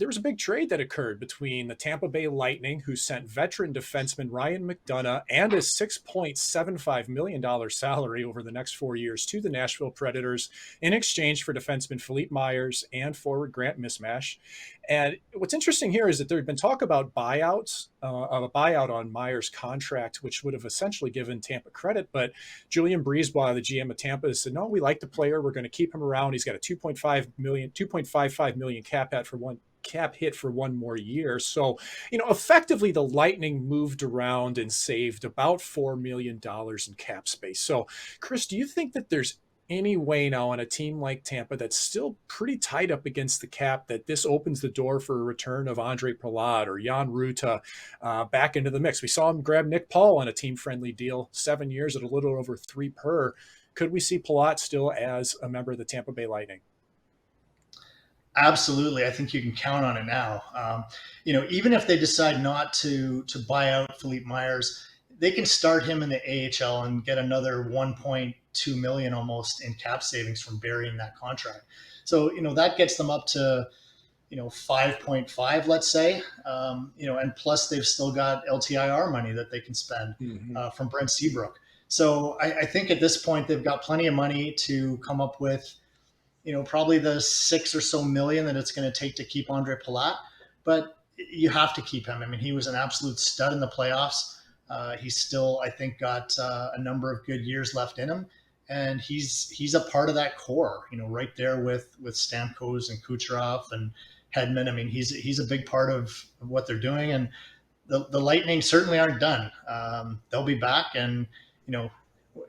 there was a big trade that occurred between the Tampa Bay Lightning, who sent veteran defenseman Ryan McDonagh and his $6.75 million salary over the next 4 years to the Nashville Predators in exchange for defenseman Philippe Myers and forward Grant Mismash. And what's interesting here is that there had been talk about buyouts, of a buyout on Myers' contract, which would have essentially given Tampa credit. But Julian Breezeball, the GM of Tampa, said, no, we like the player. We're going to keep him around. He's got a 2.55 million cap hit for 1 more year. So, effectively the Lightning moved around and saved about $4 million in cap space. So, Chris, do you think that there's any way now on a team like Tampa that's still pretty tight up against the cap that this opens the door for a return of Andre Palat or Jan Ruta back into the mix? We saw him grab Nick Paul on a team-friendly deal, 7 years at a little over 3 per. Could we see Palat still as a member of the Tampa Bay Lightning? Absolutely, I think you can count on it now. Even if they decide not to buy out Philippe Myers, they can start him in the AHL and get another 1.2 million almost in cap savings from burying that contract. So that gets them up to 5.5, let's say. And plus they've still got LTIR money that they can spend from Brent Seabrook. So I think at this point they've got plenty of money to come up with probably the 6 or so million that it's going to take to keep Andre Palat, but you have to keep him. I mean, he was an absolute stud in the playoffs. He's still, I think, got a number of good years left in him, and he's a part of that core. Right there with Stamkos and Kucherov and Hedman. I mean, he's a big part of what they're doing, and the Lightning certainly aren't done. They'll be back, and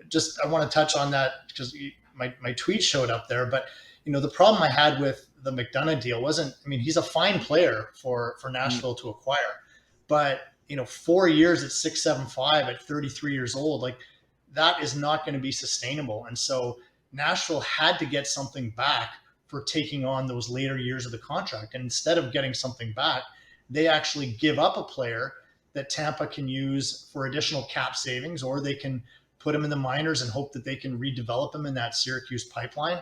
just I want to touch on that because my tweet showed up there, but the problem I had with the McDonagh deal wasn't, I mean, he's a fine player for Nashville to acquire, but 4 years at 6.75 at 33 years old, like that is not going to be sustainable. And so Nashville had to get something back for taking on those later years of the contract. And instead of getting something back, they actually give up a player that Tampa can use for additional cap savings, or they can put him in the minors and hope that they can redevelop him in that Syracuse pipeline.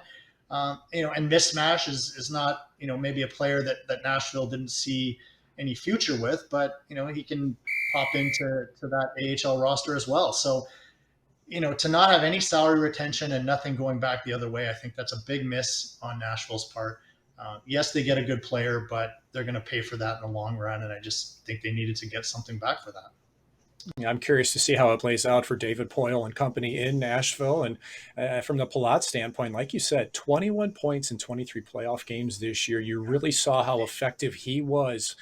And Mismash is not, maybe a player that Nashville didn't see any future with, but, he can pop into that AHL roster as well. So, to not have any salary retention and nothing going back the other way, I think that's a big miss on Nashville's part. Yes, they get a good player, but they're going to pay for that in the long run. And I just think they needed to get something back for that. Yeah, I'm curious to see how it plays out for David Poile and company in Nashville. And from the Palat standpoint, like you said, 21 points in 23 playoff games this year. You really saw how effective he was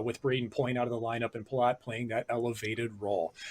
with Braden Point out of the lineup and Palat playing that elevated role.